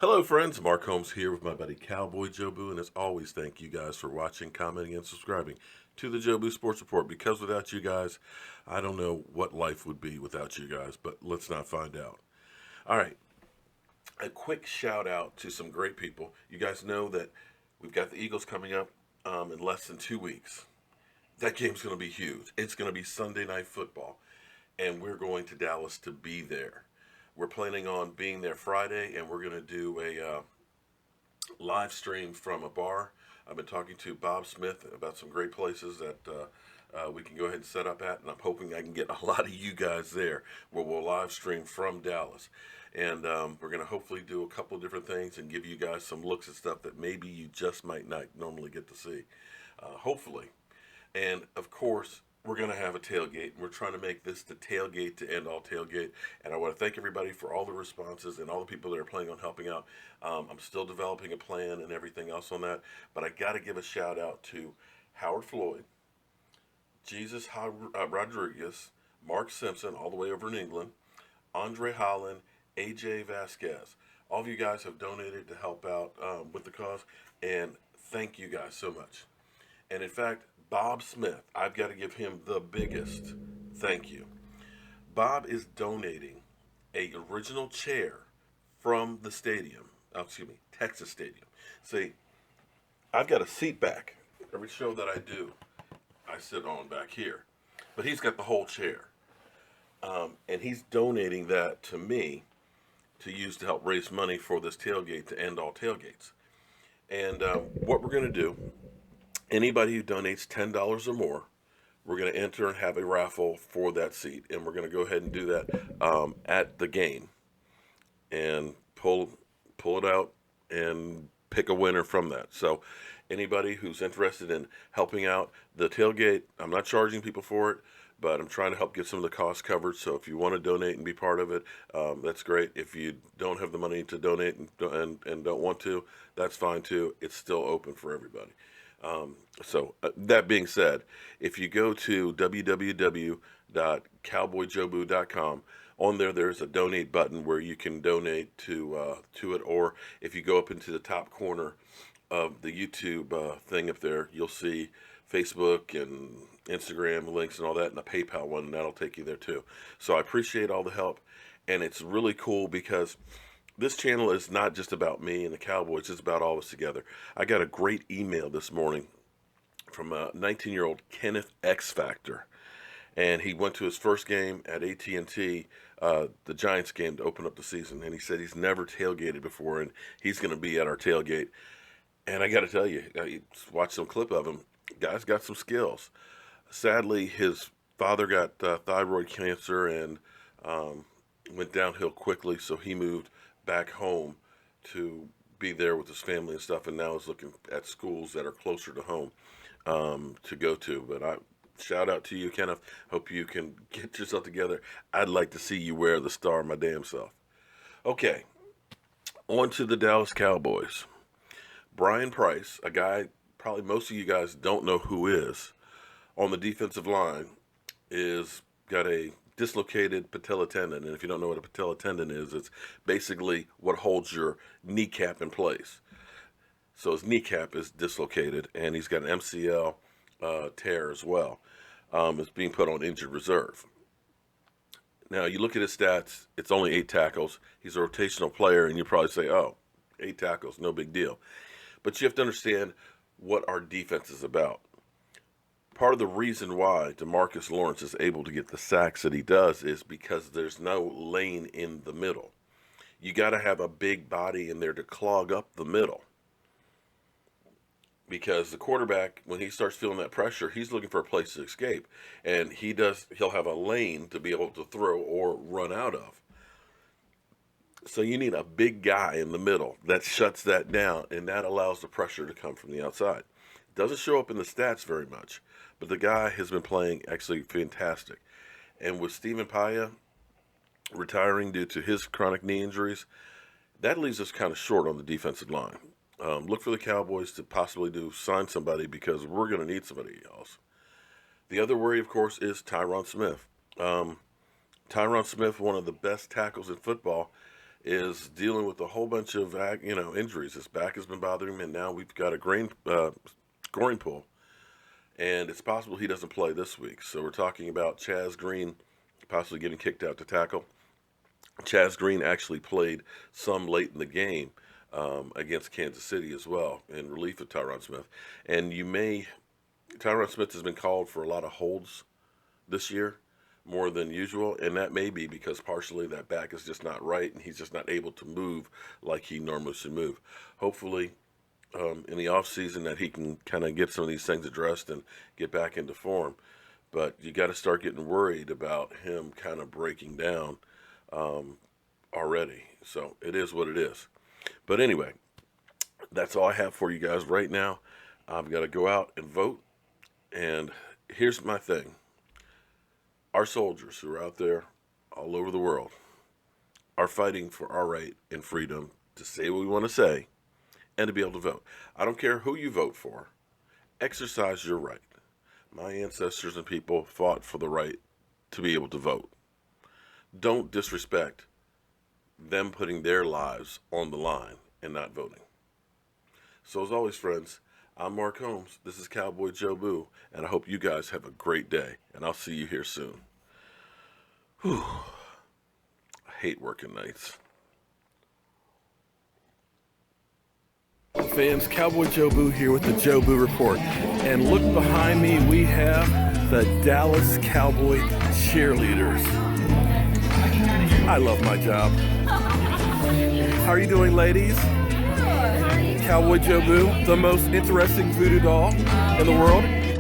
Hello, friends. Mark Holmes here with my buddy Cowboy Jobu, and as always, thank you guys for watching, commenting, and subscribing to the Jobu Sports Report. Because without you guys, I don't know what life would be without you guys, but let's not find out. All right, a quick shout out to some great people. You guys know that we've got the Eagles coming up in less than 2 weeks. That game's going to be huge. It's going to be Sunday Night Football, and we're going to Dallas to be there. We're planning on being there Friday, and we're going to do a live stream from a bar. I've been talking to Bob Smith about some great places that we can go ahead and set up at, and I'm hoping I can get a lot of you guys there where we'll live stream from Dallas. And we're going to hopefully do a couple of different things and give you guys some looks at stuff that maybe you just might not normally get to see. Hopefully. And of course, we're going to have a tailgate. We're trying to make this the tailgate to end all tailgate. And I want to thank everybody for all the responses and all the people that are planning on helping out. I'm still developing a plan and everything else on that. But I got to give a shout out to Howard Floyd, Jesus Rodriguez, Mark Simpson, all the way over in England, Andre Holland, AJ Vasquez. All of you guys have donated to help out with the cause. And thank you guys so much. And in fact, Bob Smith, I've got to give him the biggest thank you. Bob is donating a original chair from the stadium, Texas Stadium. See, I've got a seat back. Every show that I do, I sit on back here. But he's got the whole chair. And he's donating that to me to use to help raise money for this tailgate to end all tailgates. And what we're going to do, anybody who donates $10 or more, we're going to enter and have a raffle for that seat. And we're going to go ahead and do that at the game and pull it out and pick a winner from that. So anybody who's interested in helping out the tailgate, I'm not charging people for it, but I'm trying to help get some of the costs covered. So if you want to donate and be part of it, that's great. If you don't have the money to donate and don't want to, that's fine too. It's still open for everybody. That being said, if you go to www.cowboyjobu.com, on there's a donate button where you can donate to it, or if you go up into the top corner of the YouTube thing up there, you'll see Facebook and Instagram links and all that, and a PayPal one, and that'll take you there too. So I appreciate all the help, and it's really cool because this channel is not just about me and the Cowboys, it's about all of us together. I got a great email this morning from a 19-year-old Kenneth X Factor, and he went to his first game at AT&T, the Giants game, to open up the season, and he said he's never tailgated before, and he's going to be at our tailgate. And I got to tell you, I watched some clip of him. Guy's got some skills. Sadly, his father got thyroid cancer and went downhill quickly, so he moved back home to be there with his family and stuff, and now is looking at schools that are closer to home to go to. But I shout out to you, Kenneth. Hope you can get yourself together. I'd like to see you wear the star my damn self. Okay, on to the Dallas Cowboys. Brian Price, a guy probably most of you guys don't know who is, on the defensive line, is got a dislocated patella tendon. And if you don't know what a patella tendon is, it's basically what holds your kneecap in place. So his kneecap is dislocated, and he's got an MCL tear as well. It's being put on injured reserve. Now, you look at his stats, it's only 8 tackles. He's a rotational player, and you probably say, oh, 8 tackles, no big deal. But you have to understand what our defense is about. Part of the reason why DeMarcus Lawrence is able to get the sacks that he does is because there's no lane in the middle. You got to have a big body in there to clog up the middle. Because the quarterback, when he starts feeling that pressure, he's looking for a place to escape. And he'll have a lane to be able to throw or run out of. So you need a big guy in the middle that shuts that down, and that allows the pressure to come from the outside. It doesn't show up in the stats very much, but the guy has been playing actually fantastic. And with Stephen Paya retiring due to his chronic knee injuries, that leaves us kind of short on the defensive line. Look for the Cowboys to possibly sign somebody, because we're going to need somebody else. The other worry, of course, is Tyron Smith. Tyron Smith, one of the best tackles in football, is dealing with a whole bunch of injuries. His back has been bothering him, and now we've got a groin pull, and it's possible he doesn't play this week. So we're talking about Chaz Green possibly getting kicked out to tackle. Chaz Green actually played some late in the game against Kansas City as well in relief of Tyron Smith. And Tyron Smith has been called for a lot of holds this year, more than usual, and that may be because partially that back is just not right and he's just not able to move like he normally should move. Hopefully in the off season that he can kind of get some of these things addressed and get back into form. But you got to start getting worried about him kind of breaking down already. So it is what it is. But anyway, that's all I have for you guys right now. I've got to go out and vote. And here's my thing. Our soldiers who are out there all over the world are fighting for our right and freedom to say what we want to say and to be able to vote. I don't care who you vote for. Exercise your right. My ancestors and people fought for the right to be able to vote. Don't disrespect them putting their lives on the line and not voting. So as always, friends, I'm Mark Holmes. This is Cowboy Jobu, and I hope you guys have a great day, and I'll see you here soon. Whew. I hate working nights. Fans, Cowboy Jobu here with the Jobu Report. And look behind me, we have the Dallas Cowboy cheerleaders. I love my job. How are you doing, ladies? Cowboy Jobu, the most interesting voodoo doll in the world.